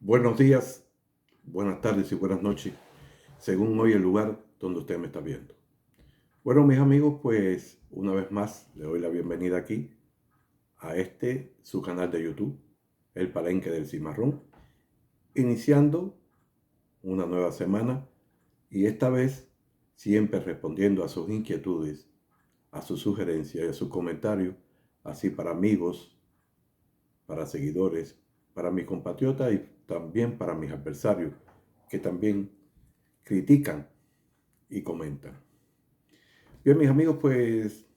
Buenos días, buenas tardes y buenas noches, según hoy el lugar donde usted me está viendo. Bueno, mis amigos, pues una vez más le doy la bienvenida aquí a su canal de YouTube, El Palenque del Cimarrón, iniciando una nueva semana y esta vez siempre respondiendo a sus inquietudes, a sus sugerencias y a sus comentarios, así para amigos, para seguidores, para mis compatriotas y también para mis adversarios, que también critican y comentan. Bien, mis amigos, pues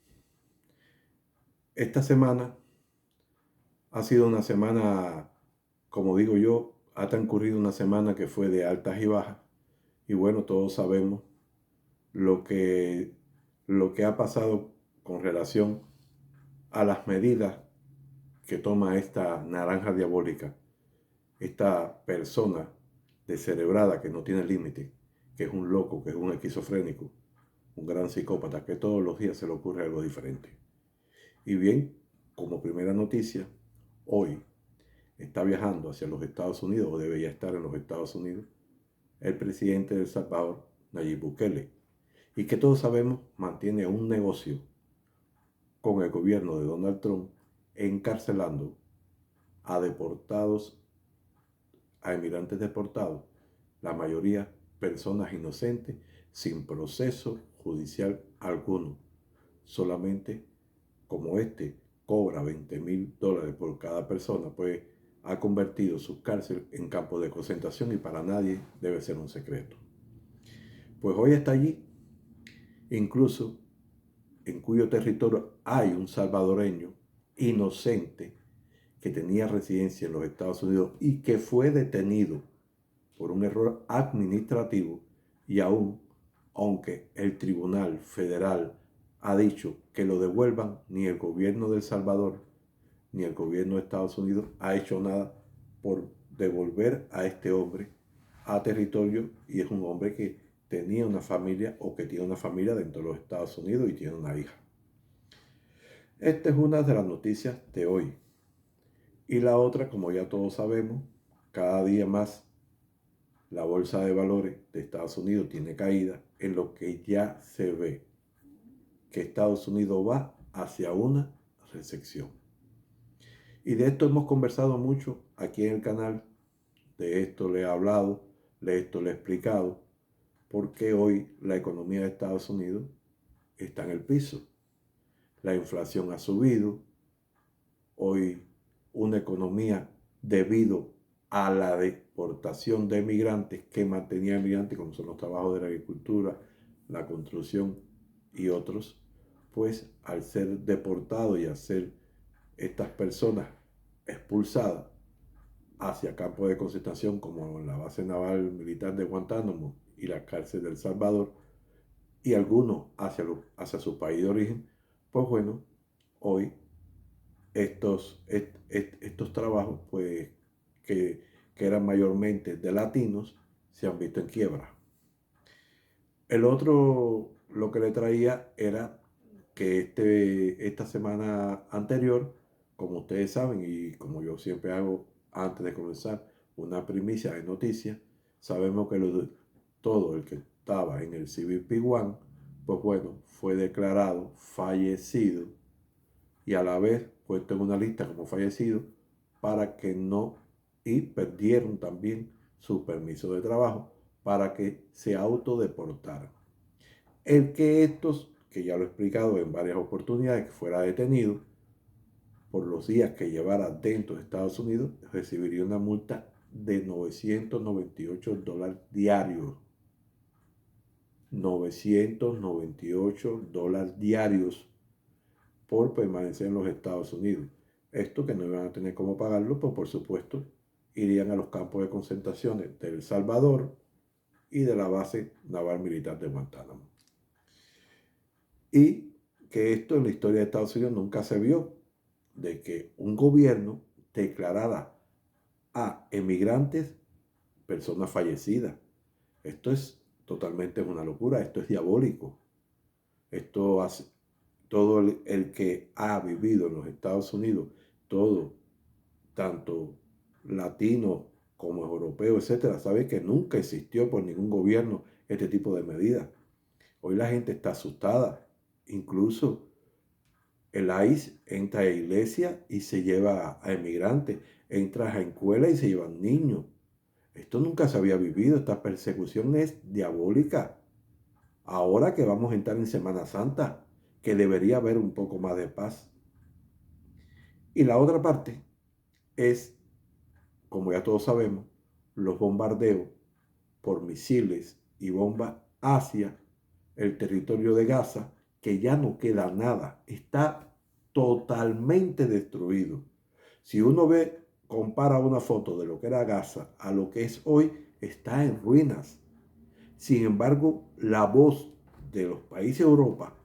esta semana ha sido una semana, como digo yo, ha transcurrido una semana que fue de altas y bajas. Y bueno, todos sabemos lo que, lo que ha pasado con relación a las medidas que toma esta naranja diabólica, esta persona descerebrada que no tiene límite, que es un loco, que es un esquizofrénico, un gran psicópata, que todos los días se le ocurre algo diferente. Y bien, como primera noticia, hoy está viajando hacia los Estados Unidos, o debería estar en los Estados Unidos, el presidente de El Salvador, Nayib Bukele, y que todos sabemos mantiene un negocio con el gobierno de Donald Trump encarcelando a deportados, a emigrantes deportados, la mayoría personas inocentes, sin proceso judicial alguno, solamente como cobra $20,000 por cada persona, pues ha convertido su cárcel en campo de concentración y para nadie debe ser un secreto. Pues hoy está allí, incluso en cuyo territorio hay un salvadoreño inocente que tenía residencia en los Estados Unidos y que fue detenido por un error administrativo y aún, aunque el Tribunal Federal ha dicho que lo devuelvan, ni el gobierno de El Salvador ni el gobierno de Estados Unidos ha hecho nada por devolver a este hombre a territorio, y es un hombre que tenía una familia o que tiene una familia dentro de los Estados Unidos y tiene una hija. Esta es una de las noticias de hoy. Y la otra, como ya todos sabemos, cada día más la bolsa de valores de Estados Unidos tiene caída, en lo que ya se ve que Estados Unidos va hacia una recesión. Y de esto hemos conversado mucho aquí en el canal, de esto le he hablado, de esto le he explicado, porque hoy la economía de Estados Unidos está en el piso. La inflación ha subido, hoy una economía debido a la deportación de migrantes que mantenía migrantes, como son los trabajos de la agricultura, la construcción y otros, pues al ser deportados y al ser estas personas expulsadas hacia campos de concentración como la base naval militar de Guantánamo y la cárcel de El Salvador, y algunos hacia su país de origen, pues bueno, hoy estos trabajos, pues que, que eran mayormente de latinos, se han visto en quiebra. El otro, lo que le traía era que esta semana anterior, como ustedes saben y como yo siempre hago antes de comenzar una primicia de noticias, sabemos que todo el que estaba en el CBP-1, pues bueno, fue declarado fallecido y a la vez puesto en una lista como fallecido para que no, y perdieron también su permiso de trabajo para que se autodeportaran. El que estos, que ya lo he explicado en varias oportunidades, que fuera detenido por los días que llevara dentro de Estados Unidos, recibiría una multa de $998 diarios. $998 diarios por permanecer en los Estados Unidos. Esto que no iban a tener cómo pagarlo, pues por supuesto irían a los campos de concentración de El Salvador y de la base naval militar de Guantánamo. Y que esto en la historia de Estados Unidos nunca se vio, de que un gobierno declarara a emigrantes personas fallecidas. Esto es totalmente una locura, esto es diabólico. Esto hace, todo el que ha vivido en los Estados Unidos, todo, tanto latino como europeo, etcétera, sabe que nunca existió por ningún gobierno este tipo de medidas. Hoy la gente está asustada. Incluso el ICE entra a iglesia y se lleva a emigrantes, entra a escuela y se llevan niños. Esto nunca se había vivido, esta persecución es diabólica. Ahora que vamos a entrar en Semana Santa, que debería haber un poco más de paz. Y la otra parte es, como ya todos sabemos, los bombardeos por misiles y bombas hacia el territorio de Gaza, que ya no queda nada, está totalmente destruido. Si uno compara una foto de lo que era Gaza a lo que es hoy, está en ruinas. Sin embargo, la voz de los países de Europa,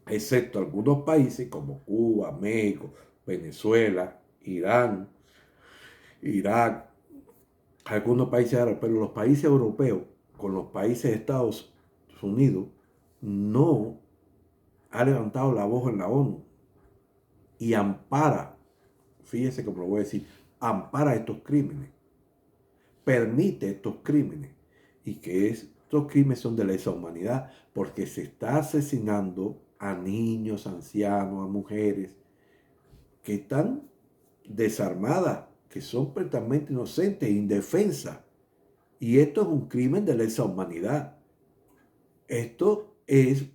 excepto algunos países como Cuba, México, Venezuela, Irán, Irak, algunos países árabes, pero los países europeos con los países de Estados Unidos no ha levantado la voz en la ONU y ampara, fíjese como lo voy a decir, ampara estos crímenes, permite estos crímenes y que estos crímenes son de lesa humanidad porque se está asesinando a niños, ancianos, a mujeres que están desarmadas, que son perfectamente inocentes, indefensas. Y esto es un crimen de lesa humanidad. Esto es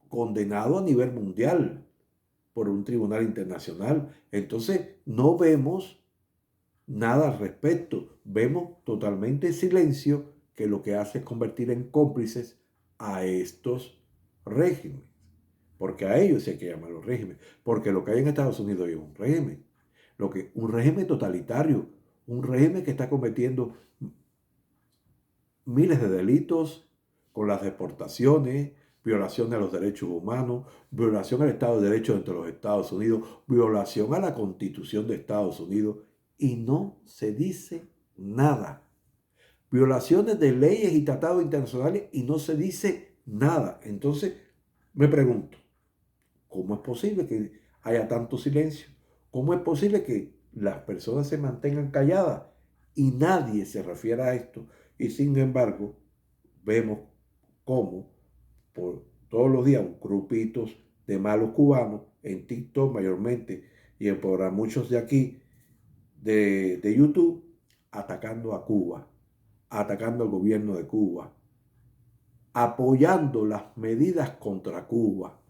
condenado a nivel mundial por un tribunal internacional. Entonces, no vemos nada al respecto. Vemos totalmente silencio que lo que hace es convertir en cómplices a estos regímenes. Porque a ellos se hay que llamar los regímenes. Porque lo que hay en Estados Unidos es un régimen. Un régimen totalitario. Un régimen que está cometiendo miles de delitos con las deportaciones, violación a los derechos humanos, violación al Estado de Derecho dentro de los Estados Unidos, violación a la Constitución de Estados Unidos y no se dice nada. Violaciones de leyes y tratados internacionales y no se dice nada. Entonces, me pregunto, ¿cómo es posible que haya tanto silencio? ¿Cómo es posible que las personas se mantengan calladas y nadie se refiera a esto? Y sin embargo, vemos cómo por todos los días grupitos de malos cubanos en TikTok mayormente y por muchos de aquí de YouTube atacando a Cuba, atacando al gobierno de Cuba, apoyando las medidas contra Cuba,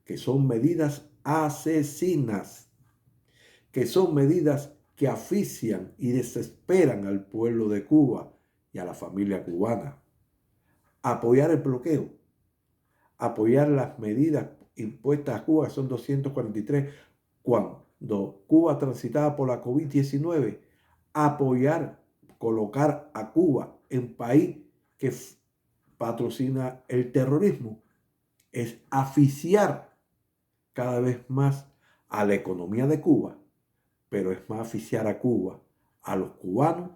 que son medidas asesinas, que son medidas que asfixian y desesperan al pueblo de Cuba y a la familia cubana. Apoyar el bloqueo, apoyar las medidas impuestas a Cuba, que son 243, cuando Cuba transitaba por la COVID-19, apoyar, colocar a Cuba en país que patrocina el terrorismo, es asfixiar cada vez más a la economía de Cuba, pero es más asfixiar a Cuba, a los cubanos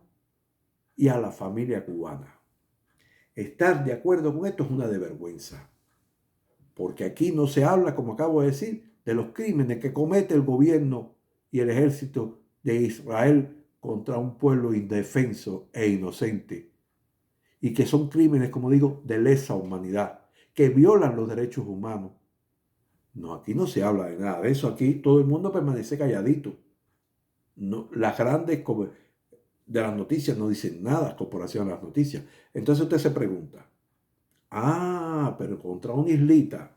y a la familia cubana. Estar de acuerdo con esto es una desvergüenza, porque aquí no se habla, como acabo de decir, de los crímenes que comete el gobierno y el ejército de Israel contra un pueblo indefenso e inocente, y que son crímenes, como digo, de lesa humanidad, que violan los derechos humanos. No, aquí no se habla de nada de eso, aquí todo el mundo permanece calladito. No, las grandes de las noticias no dicen nada, corporación de las noticias. Entonces usted se pregunta, pero contra una islita,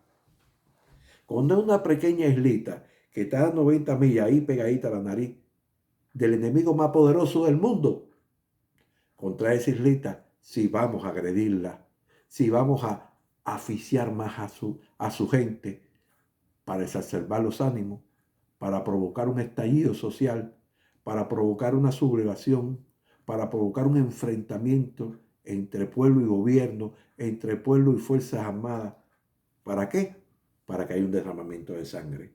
contra una pequeña islita que está a 90 millas ahí pegadita a la nariz del enemigo más poderoso del mundo, contra esa islita, si vamos a agredirla, si vamos a asfixiar más a su gente para exacerbar los ánimos, para provocar un estallido social, para provocar una sublevación, para provocar un enfrentamiento entre pueblo y gobierno, entre pueblo y fuerzas armadas. ¿Para qué? Para que haya un derramamiento de sangre.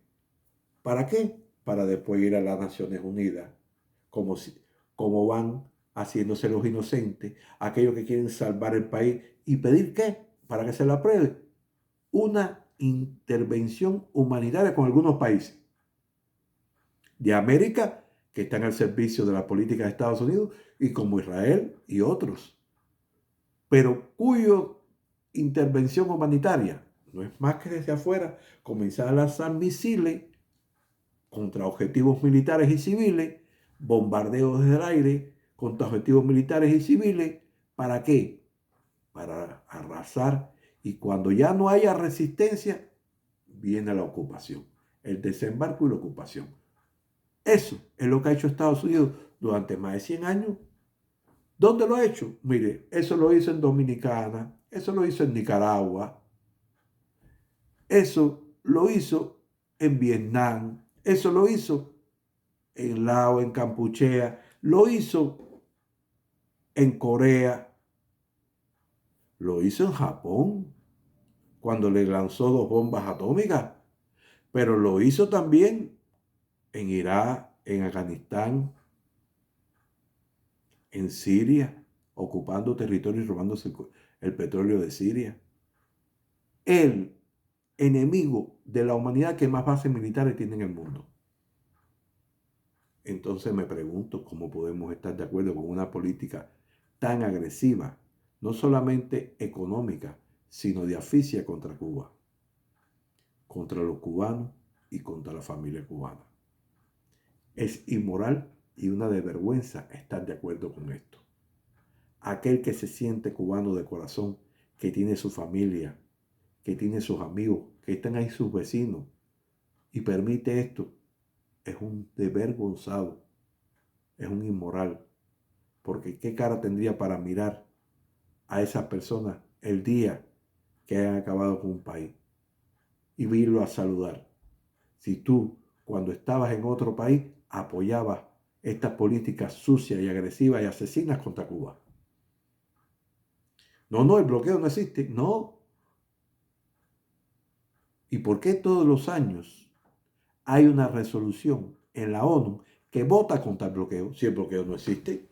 ¿Para qué? Para después ir a las Naciones Unidas, como van haciéndose los inocentes, aquellos que quieren salvar el país, y pedir ¿qué? Para que se la apruebe. Una intervención humanitaria con algunos países de América que están al servicio de la política de Estados Unidos, y como Israel y otros, pero cuya intervención humanitaria no es más que desde afuera comenzar a lanzar misiles contra objetivos militares y civiles, bombardeos desde el aire contra objetivos militares y civiles. ¿Para qué? Para arrasar, y cuando ya no haya resistencia, viene la ocupación, el desembarco y la ocupación. Eso es lo que ha hecho Estados Unidos durante más de 100 años. ¿Dónde lo ha hecho? Mire, eso lo hizo en Dominicana, eso lo hizo en Nicaragua, eso lo hizo en Vietnam, eso lo hizo en Laos, en Campuchea, lo hizo en Corea, lo hizo en Japón, cuando le lanzó 2 bombas atómicas, pero lo hizo también en Irak, en Afganistán, en Siria, ocupando territorio y robándose el petróleo de Siria. El enemigo de la humanidad que más bases militares tiene en el mundo. Entonces me pregunto cómo podemos estar de acuerdo con una política tan agresiva, no solamente económica, sino de asfixia contra Cuba, contra los cubanos y contra la familia cubana. Es inmoral y una desvergüenza estar de acuerdo con esto. Aquel que se siente cubano de corazón, que tiene su familia, que tiene sus amigos, que están ahí sus vecinos, y permite esto, es un desvergonzado, es un inmoral, porque ¿qué cara tendría para mirar a esas personas el día que hayan acabado con un país y irlo a saludar? Si tú, cuando estabas en otro país, apoyabas estas políticas sucias y agresivas y asesinas contra Cuba. No, el bloqueo no existe, no. ¿Y por qué todos los años hay una resolución en la ONU que vota contra el bloqueo si el bloqueo no existe?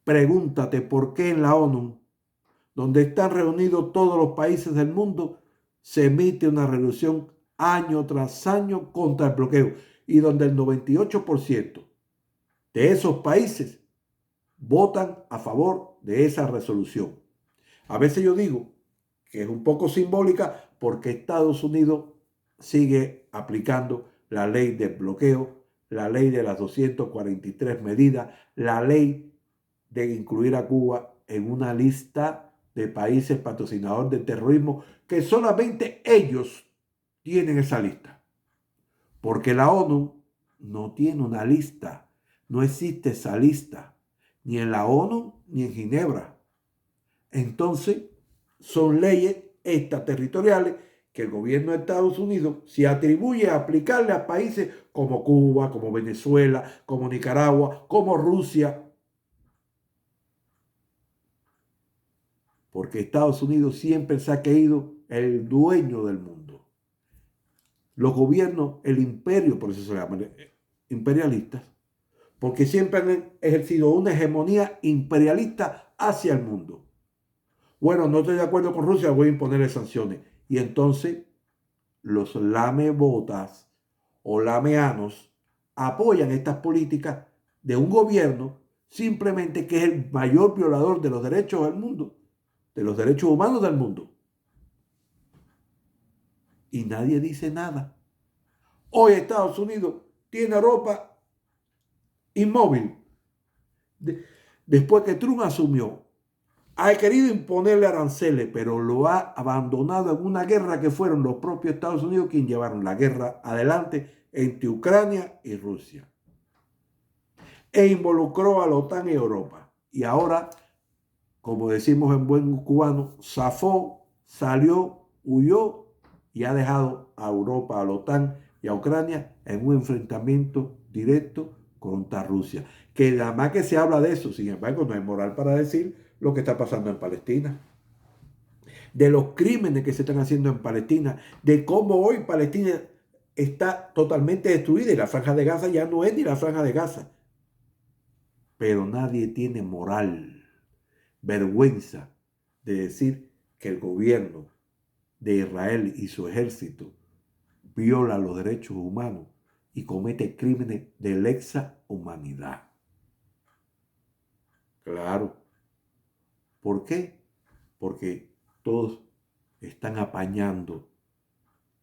Pregúntate por qué en la ONU, donde están reunidos todos los países del mundo, se emite una resolución año tras año contra el bloqueo, y donde el 98% de esos países votan a favor de esa resolución. A veces yo digo que es un poco simbólica porque Estados Unidos sigue aplicando la ley del bloqueo, la ley de las 243 medidas, la ley de incluir a Cuba en una lista de países patrocinadores del terrorismo, que solamente ellos tienen esa lista. Porque la ONU no tiene una lista, no existe esa lista, ni en la ONU ni en Ginebra. Entonces, son leyes extraterritoriales que el gobierno de Estados Unidos se atribuye a aplicarle a países como Cuba, como Venezuela, como Nicaragua, como Rusia. Porque Estados Unidos siempre se ha creído el dueño del mundo. Los gobiernos, el imperio, por eso se llaman imperialistas, porque siempre han ejercido una hegemonía imperialista hacia el mundo. Bueno, no estoy de acuerdo con Rusia, voy a imponerle sanciones. Y entonces los lamebotas o lameanos apoyan estas políticas de un gobierno simplemente que es el mayor violador de los derechos del mundo, de los derechos humanos del mundo. Y nadie dice nada. Hoy Estados Unidos tiene Europa inmóvil. Después que Trump asumió, ha querido imponerle aranceles, pero lo ha abandonado en una guerra que fueron los propios Estados Unidos quienes llevaron la guerra adelante entre Ucrania y Rusia. E involucró a la OTAN y Europa. Y ahora, como decimos en buen cubano, zafó, salió, huyó y ha dejado a Europa, a la OTAN y a Ucrania en un enfrentamiento directo contra Rusia. Que nada más que se habla de eso, sin embargo, no hay moral para decir lo que está pasando en Palestina, de los crímenes que se están haciendo en Palestina, de cómo hoy Palestina está totalmente destruida y la franja de Gaza ya no es ni la franja de Gaza. Pero nadie tiene moral, vergüenza de decir que el gobierno de Israel y su ejército viola los derechos humanos y comete crímenes de lesa humanidad. Claro. ¿Por qué? Porque todos están apañando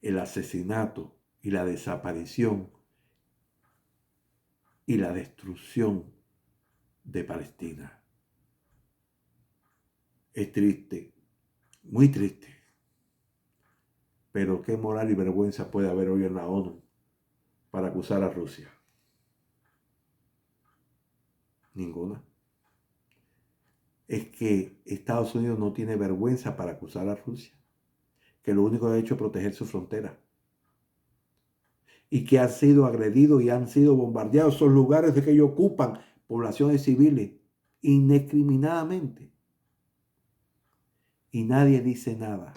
el asesinato y la desaparición y la destrucción de Palestina. Es triste, muy triste. Pero qué moral y vergüenza puede haber hoy en la ONU para acusar a Rusia. Ninguna. Es que Estados Unidos no tiene vergüenza para acusar a Rusia, que lo único que ha hecho es proteger su frontera y que han sido agredidos y han sido bombardeados esos lugares de que ellos ocupan, poblaciones civiles, indiscriminadamente. Y nadie dice nada.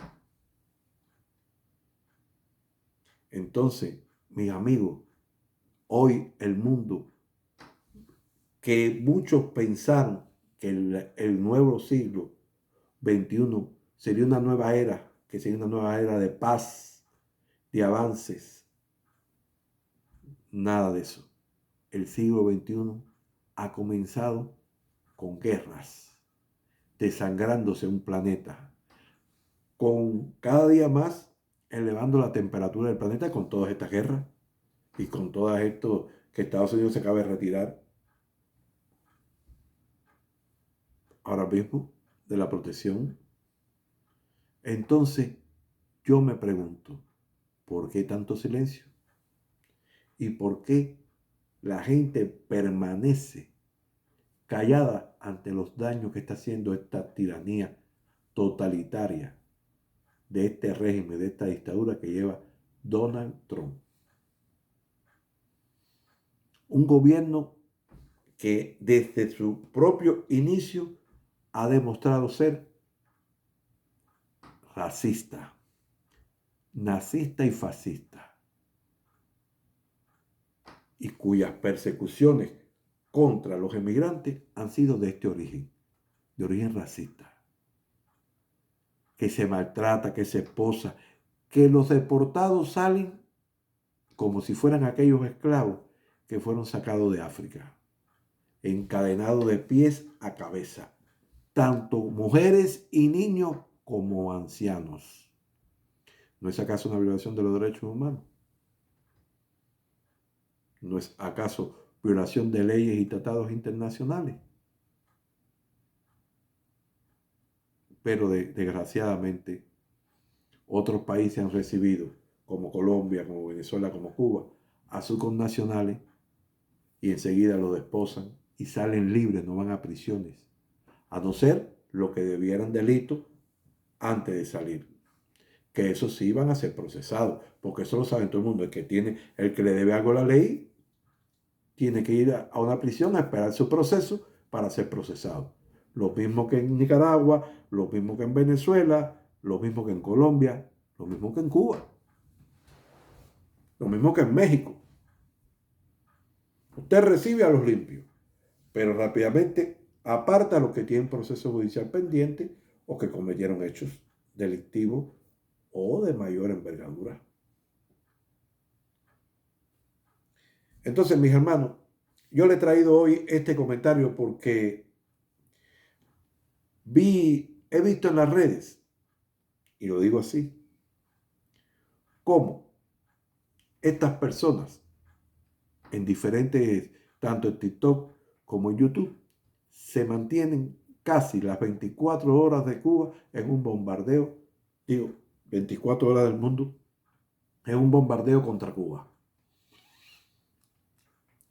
Entonces, mis amigos, hoy el mundo, que muchos pensaron que el nuevo siglo XXI sería una nueva era, que sería una nueva era de paz, de avances. Nada de eso. El siglo XXI ha comenzado con guerras, desangrándose un planeta, con cada día más elevando la temperatura del planeta con todas estas guerras y con todo esto que Estados Unidos se acaba de retirar ahora mismo de la protección. Entonces, yo me pregunto, ¿por qué tanto silencio? ¿Y por qué la gente permanece callada ante los daños que está haciendo esta tiranía totalitaria de este régimen, de esta dictadura que lleva Donald Trump? Un gobierno que desde su propio inicio ha demostrado ser racista, nazista y fascista, y cuyas persecuciones contra los emigrantes han sido de origen racista, que se maltrata, que se esposa, que los deportados salen como si fueran aquellos esclavos que fueron sacados de África, encadenados de pies a cabeza, tanto mujeres y niños como ancianos. ¿No es acaso una violación de los derechos humanos? ¿No es acaso violación de leyes y tratados internacionales? Pero desgraciadamente otros países han recibido, como Colombia, como Venezuela, como Cuba, a sus connacionales y enseguida los desposan y salen libres, no van a prisiones, a no ser lo que debieran delito antes de salir. Que eso sí van a ser procesados, porque eso lo saben todo el mundo. El que le debe algo a la ley, tiene que ir a una prisión a esperar su proceso para ser procesado. Lo mismo que en Nicaragua, lo mismo que en Venezuela, lo mismo que en Colombia, lo mismo que en Cuba, lo mismo que en México. Usted recibe a los limpios, pero rápidamente aparta a los que tienen proceso judicial pendiente o que cometieron hechos delictivos o de mayor envergadura. Entonces, mis hermanos, yo le he traído hoy este comentario porque he visto en las redes, y lo digo así, cómo estas personas en diferentes, tanto en TikTok como en YouTube, se mantienen casi las 24 horas de Cuba en un bombardeo, 24 horas del mundo, en un bombardeo contra Cuba.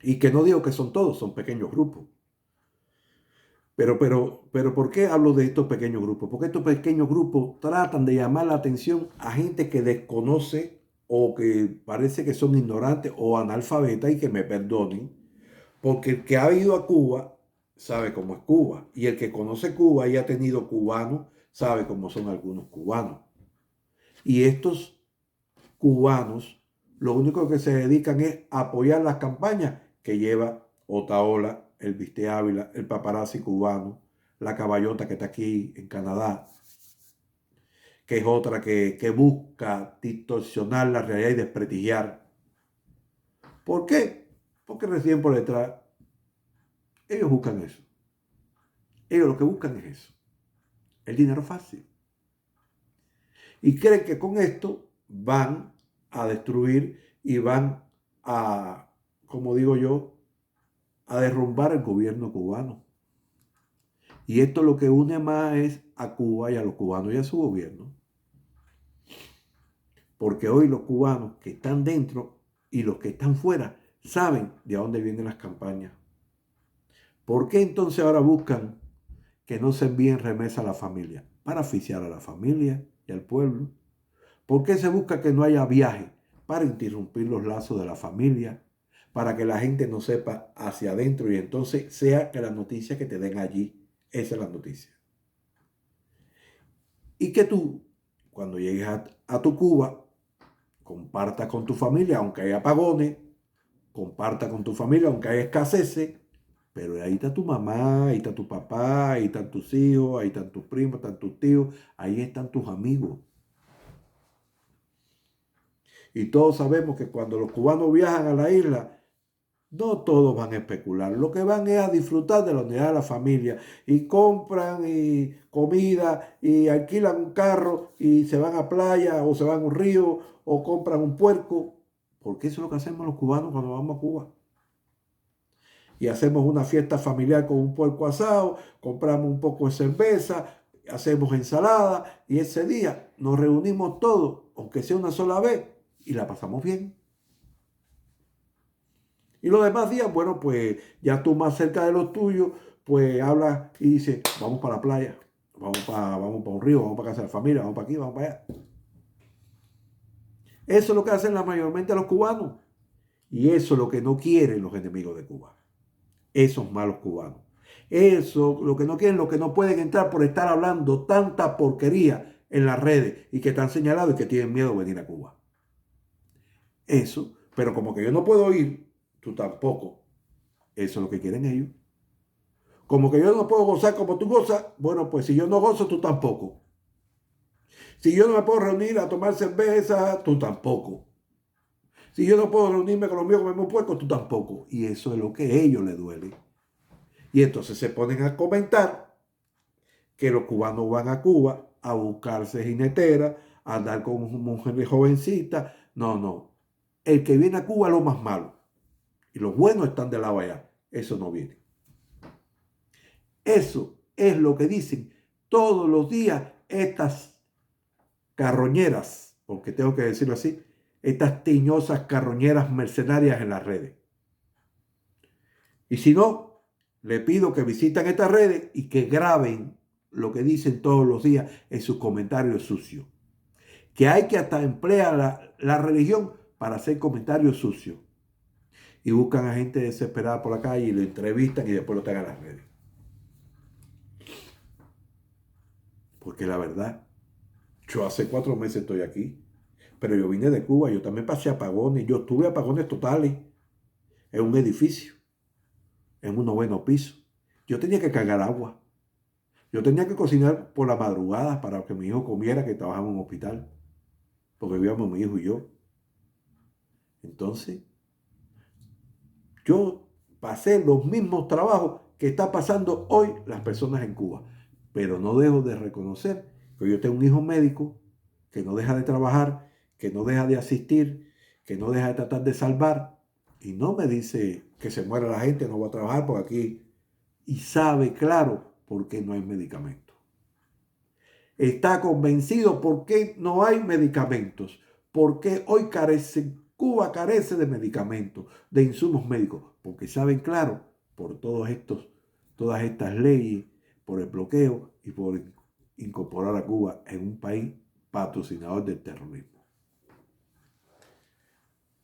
Y que no digo que son todos, son pequeños grupos. Pero ¿por qué hablo de estos pequeños grupos? Porque estos pequeños grupos tratan de llamar la atención a gente que desconoce o que parece que son ignorantes o analfabetas, y que me perdonen, porque el que ha ido a Cuba sabe cómo es Cuba, y el que conoce Cuba y ha tenido cubanos sabe cómo son algunos cubanos. Y estos cubanos lo único que se dedican es a apoyar las campañas que lleva Otaola, el Viste Ávila, el paparazzi cubano, la caballota que está aquí en Canadá, que es otra que busca distorsionar la realidad y desprestigiar ¿Por qué? Porque recién por detrás ellos buscan eso. Ellos lo que buscan es eso, el dinero fácil. Y creen que con esto van a destruir y van a, como digo yo, a derrumbar el gobierno cubano. Y esto lo que une más es a Cuba y a los cubanos y a su gobierno. Porque hoy los cubanos que están dentro y los que están fuera saben de dónde vienen las campañas. ¿Por qué entonces ahora buscan que no se envíen remesas a la familia? Para asfixiar a la familia y al pueblo. ¿Por qué se busca que no haya viaje? Para interrumpir los lazos de la familia, para que la gente no sepa hacia adentro y entonces sea que la noticia que te den allí, esa es la noticia. Y que tú, cuando llegues a tu Cuba, compartas con tu familia, aunque haya apagones, comparta con tu familia, aunque haya escaseces, pero ahí está tu mamá, ahí está tu papá, ahí están tus hijos, ahí están tus primos, están tus tíos, ahí están tus amigos. Y todos sabemos que cuando los cubanos viajan a la isla, no todos van a especular. Lo que van es a disfrutar de la unidad de la familia. Y compran y comida y alquilan un carro y se van a playa o se van a un río o compran un puerco. Porque eso es lo que hacemos los cubanos cuando vamos a Cuba. Y hacemos una fiesta familiar con un puerco asado, compramos un poco de cerveza, hacemos ensalada y ese día nos reunimos todos, aunque sea una sola vez, y la pasamos bien. Y los demás días, bueno, pues ya tú más cerca de los tuyos, pues hablas y dices, vamos para la playa, vamos para un río, vamos para casa de la familia, vamos para aquí, vamos para allá. Eso es lo que hacen la mayormente los cubanos. Y eso es lo que no quieren los enemigos de Cuba. Esos malos cubanos. Eso, lo que no quieren, lo que no pueden entrar por estar hablando tanta porquería en las redes y que están señalados y que tienen miedo de venir a Cuba. Eso, pero como que yo no puedo ir, tú tampoco. Eso es lo que quieren ellos. Como que yo no puedo gozar como tú gozas, bueno, pues si yo no gozo, tú tampoco. Si yo no me puedo reunir a tomar cerveza, tú tampoco. Si yo no puedo reunirme con los míos, comerme un puerco, tú tampoco. Y eso es lo que a ellos les duele. Y entonces se ponen a comentar que los cubanos van a Cuba a buscarse jineteras, a andar con mujeres jovencitas. No, no. El que viene a Cuba es lo más malo. Y los buenos están de lado allá. Eso no viene. Eso es lo que dicen todos los días estas carroñeras, porque tengo que decirlo así, estas tiñosas carroñeras mercenarias en las redes. Y si no, le pido que visiten estas redes y que graben lo que dicen todos los días en sus comentarios sucios. Que hay que hasta emplear la religión para hacer comentarios sucios. Y buscan a gente desesperada por la calle y lo entrevistan y después lo traen a las redes. Porque la verdad, yo hace 4 meses estoy aquí, pero yo vine de Cuba, yo también pasé apagones, yo tuve apagones totales en un edificio, en un 9º piso. Yo tenía que cargar agua. Yo tenía que cocinar por la madrugada para que mi hijo comiera, que trabajaba en un hospital, porque vivíamos mi hijo y yo. Entonces, yo pasé los mismos trabajos que está pasando hoy las personas en Cuba, pero no dejo de reconocer que yo tengo un hijo médico que no deja de trabajar, que no deja de asistir, que no deja de tratar de salvar, y no me dice que se muera la gente, no va a trabajar por aquí, y sabe claro por qué no hay medicamentos. Está convencido por qué no hay medicamentos, porque hoy Cuba carece de medicamentos, de insumos médicos, porque saben claro por todas estas leyes, por el bloqueo y por incorporar a Cuba en un país patrocinador del terrorismo.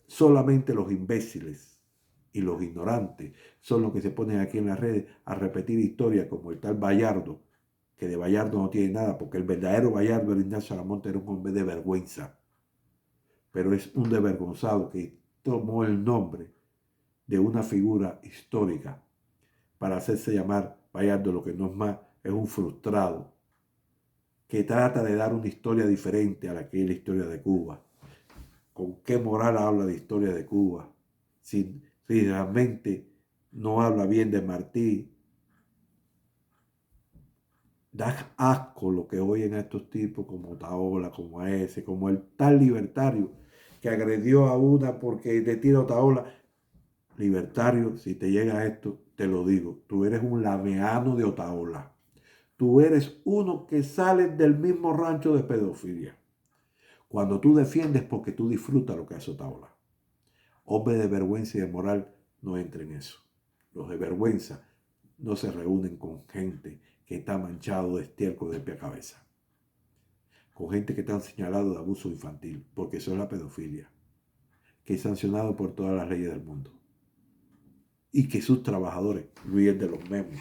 Solamente los imbéciles y los ignorantes son los que se ponen aquí en las redes a repetir historias como el tal Bayardo, que de Bayardo no tiene nada, porque el verdadero Bayardo, el Ignacio Aramonte, era un hombre de vergüenza, pero es un desvergonzado que tomó el nombre de una figura histórica para hacerse llamar Bayardo, lo que no es más, es un frustrado que trata de dar una historia diferente a la que es la historia de Cuba. ¿Con qué moral habla de historia de Cuba? si realmente no habla bien de Martí. Da asco lo que oyen a estos tipos como Otaola, como a ese, como el tal libertario que agredió a una porque le tira a Otaola. Libertario, si te llega esto, te lo digo, tú eres un lameano de Otaola. Tú eres uno que sale del mismo rancho de pedofilia. Cuando tú defiendes porque tú disfrutas lo que hace Otaola. Hombre de vergüenza y de moral no entra en eso. Los de vergüenza no se reúnen con gente que está manchado de estiércol de pie a cabeza. Con gente que está señalado de abuso infantil, porque eso es la pedofilia, que es sancionado por todas las leyes del mundo. Y que sus trabajadores, Luis de los Memos,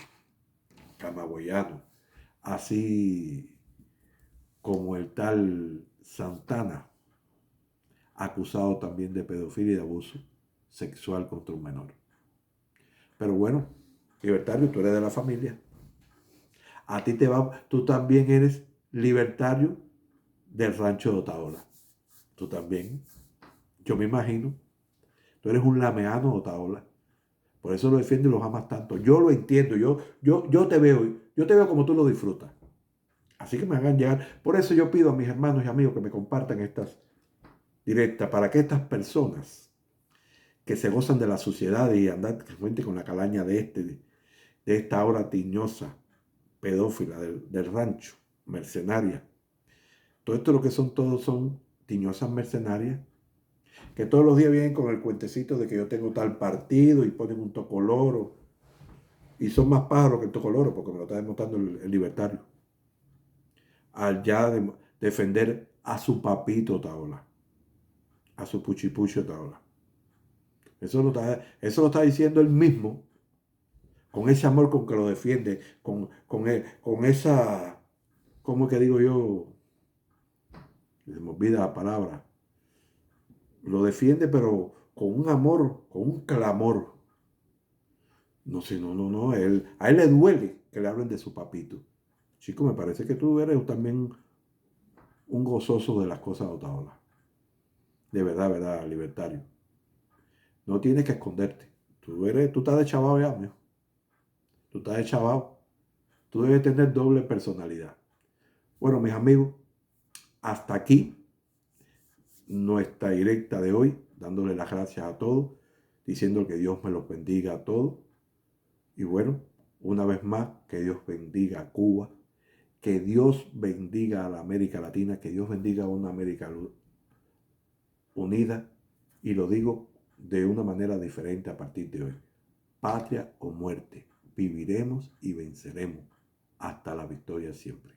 Camagüeyano, así como el tal Santana, acusado también de pedofilia y de abuso sexual contra un menor. Pero bueno, libertario, tú eres de la familia. A ti te va, tú también eres libertario del rancho de Otaola. Tú también. Yo me imagino. Tú eres un lameano de Otaola. Por eso lo defiendes y los amas tanto. Yo lo entiendo. Yo te veo como tú lo disfrutas. Así que me hagan llegar. Por eso yo pido a mis hermanos y amigos que me compartan estas directas para que estas personas que se gozan de la sociedad y andan frecuente con la calaña de esta hora tiñosa, pedófila del rancho, mercenaria. Todo esto lo que son todos son tiñosas mercenarias que todos los días vienen con el cuentecito de que yo tengo tal partido y ponen un tocoloro. Y son más pájaros que el tocoloro porque me lo está demostrando el libertario. Al ya defender a su papito Otaola, a su puchipucho Otaola. Eso lo está diciendo él mismo, con ese amor con que lo defiende, con esa, ¿cómo que digo yo? Se me olvida la palabra. Lo defiende, pero con un amor, con un clamor. No sé, no. A él le duele que le hablen de su papito. Chico, me parece que tú eres también un gozoso de las cosas de Otaola. De verdad, libertario. No tienes que esconderte. Tú estás de chavao ya, mijo. Tú estás de chavao. Tú debes tener doble personalidad. Bueno, mis amigos, hasta aquí nuestra directa de hoy, dándole las gracias a todos, diciendo que Dios me los bendiga a todos. Y bueno, una vez más, que Dios bendiga a Cuba, que Dios bendiga a la América Latina, que Dios bendiga a una América unida. Y lo digo de una manera diferente a partir de hoy. Patria o muerte, viviremos y venceremos hasta la victoria siempre.